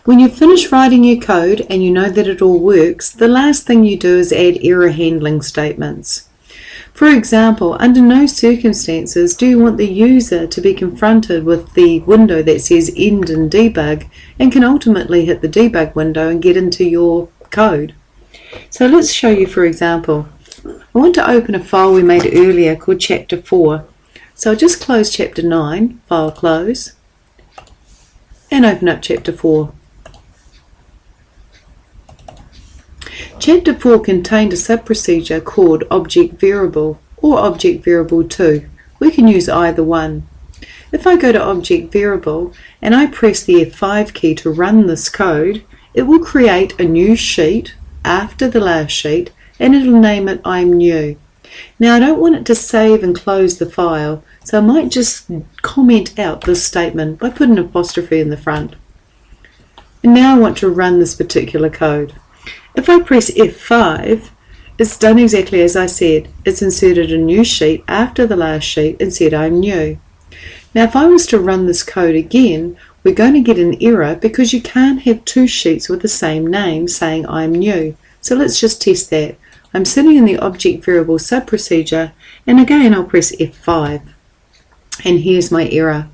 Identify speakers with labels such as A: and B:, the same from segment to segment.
A: When you finish writing your code and you know that it all works, the last thing you do is add error handling statements. For example, under no circumstances do you want the user to be confronted with the window that says End and Debug and can ultimately hit the debug window and get into your code. So let's show you, for example. I want to open a file we made earlier called Chapter 4. So I'll just close Chapter 9, File Close, and open up Chapter 4. Chapter 4 contained a subprocedure called Object Variable or Object Variable 2. We can use either one. If I go to Object Variable and I press the F5 key to run this code, it will create a new sheet after the last sheet and it'll name it I'm New. Now I don't want it to save and close the file, so I might just comment out this statement by putting an apostrophe in the front. And now I want to run this particular code. If I press F5, it's done exactly as I said. It's inserted a new sheet after the last sheet and said I'm new. Now if I was to run this code again, we're going to get an error because you can't have two sheets with the same name saying I'm new. So let's just test that. I'm sitting in the object variable subprocedure and again I'll press F5 and here's my error.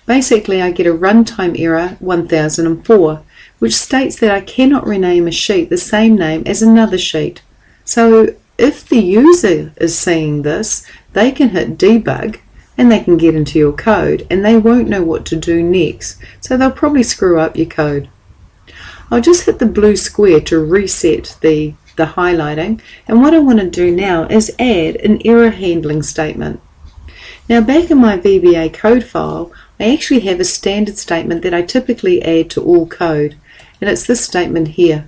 A: Basically I get a runtime error 1004, which states that I cannot rename a sheet the same name as another sheet. So if the user is seeing this, they can hit debug and they can get into your code and they won't know what to do next, so they'll probably screw up your code. I'll just hit the blue square to reset the highlighting, and what I want to do now is add an error handling statement. Now back in my VBA code file, I actually have a standard statement that I typically add to all code, and it's this statement here.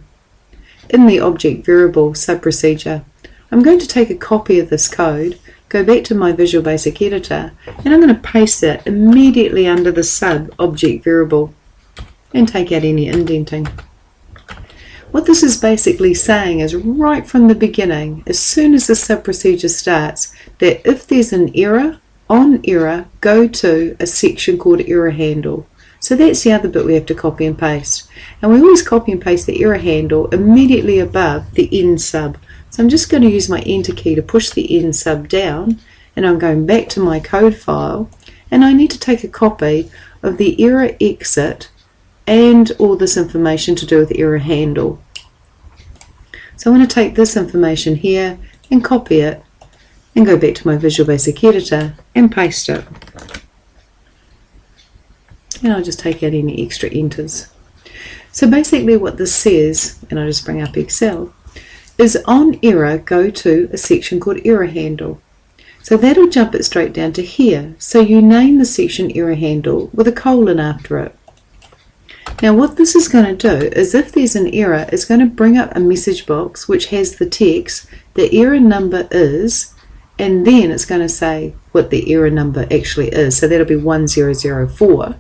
A: In the object variable subprocedure, I'm going to take a copy of this code, go back to my Visual Basic Editor, and I'm going to paste it immediately under the sub object variable and take out any indenting. What this is basically saying is right from the beginning, as soon as the subprocedure starts, that if there's an error, on error, go to a section called ErrorHandle. So that's the other bit we have to copy and paste. And we always copy and paste the ErrorHandle immediately above the end sub. So I'm just going to use my enter key to push the end sub down, and I'm going back to my code file, and I need to take a copy of the ErrorExit and all this information to do with ErrorHandle. So I'm going to take this information here and copy it and go back to my Visual Basic Editor and paste it. And I'll just take out any extra enters. So basically what this says, and I'll just bring up Excel, is on error go to a section called ErrorHandle. So that'll jump it straight down to here. So you name the section ErrorHandle with a colon after it. Now what this is going to do is if there's an error, it's going to bring up a message box which has the text, the error number is, and then it's going to say what the error number actually is. So that'll be 1004.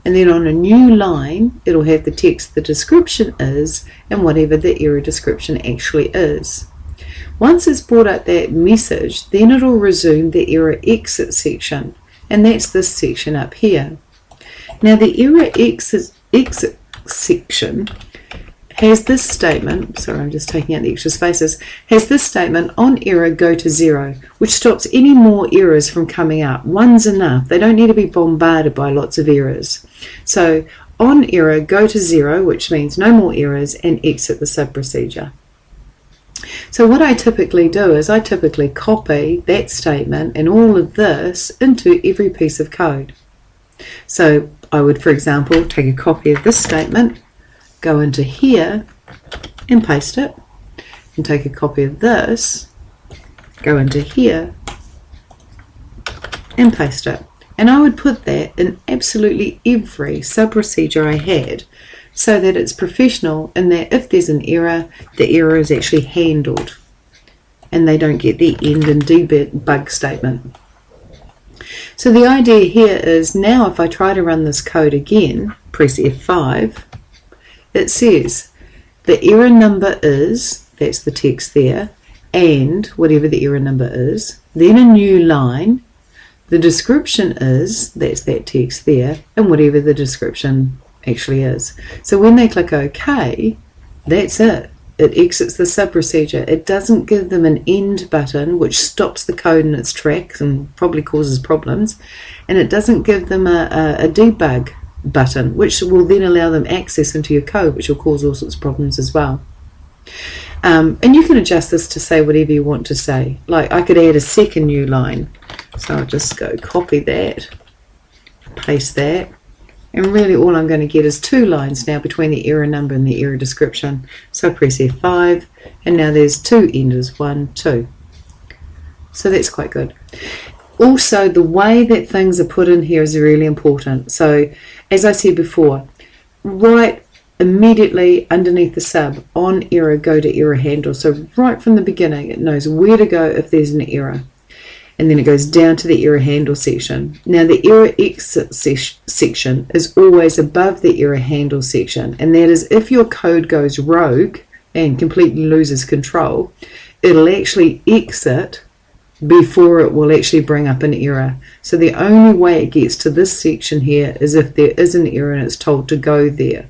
A: And then on a new line, it'll have the text the description is and whatever the error description actually is. Once it's brought up that message, then it'll resume the ErrorExit section, and that's this section up here. Now the ErrorExit section has this statement, sorry I'm just taking out the extra spaces, has this statement, on error go to 0, which stops any more errors from coming up. One's enough. They don't need to be bombarded by lots of errors. So on error go to 0, which means no more errors, and exit the subprocedure. So what I typically do is I typically copy that statement and all of this into every piece of code. So I would, for example, take a copy of this statement, go into here and paste it, and take a copy of this, go into here and paste it. And I would put that in absolutely every sub-procedure I had so that it's professional and that if there's an error, the error is actually handled and they don't get the end and debug statement. So the idea here is now if I try to run this code again, press F5, it says the error number is, that's the text there, and whatever the error number is, then a new line, the description is, that's that text there, and whatever the description actually is. So when they click OK, that's it. It exits the sub-procedure. It doesn't give them an end button, which stops the code in its tracks and probably causes problems. And it doesn't give them a debug button, which will then allow them access into your code, which will cause all sorts of problems as well. And you can adjust this to say whatever you want to say. Like I could add a second new line. So I'll just go copy that, paste that. And really all I'm going to get is 2 lines now between the error number and the error description. So I press F5 and now there's 2 enders, 1, 2. So that's quite good. Also, the way that things are put in here is really important. So as I said before, right immediately underneath the sub, on error, go to error handle. So right from the beginning it knows where to go if there's an error. And then it goes down to the error handle section. Now the error exit section is always above the error handle section, and that is if your code goes rogue and completely loses control, it'll actually exit before it will actually bring up an error. So the only way it gets to this section here is if there is an error and it's told to go there.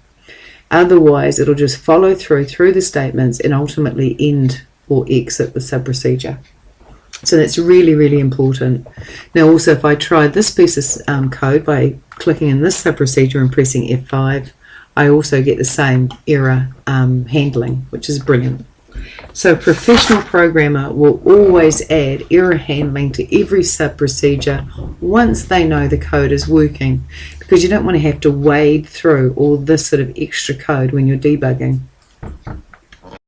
A: Otherwise it'll just follow through the statements and ultimately end or exit the sub-procedure. So that's really, really important. Now also if I try this piece of code by clicking in this sub-procedure and pressing F5, I also get the same error handling, which is brilliant. So a professional programmer will always add error handling to every sub-procedure once they know the code is working, because you don't want to have to wade through all this sort of extra code when you're debugging.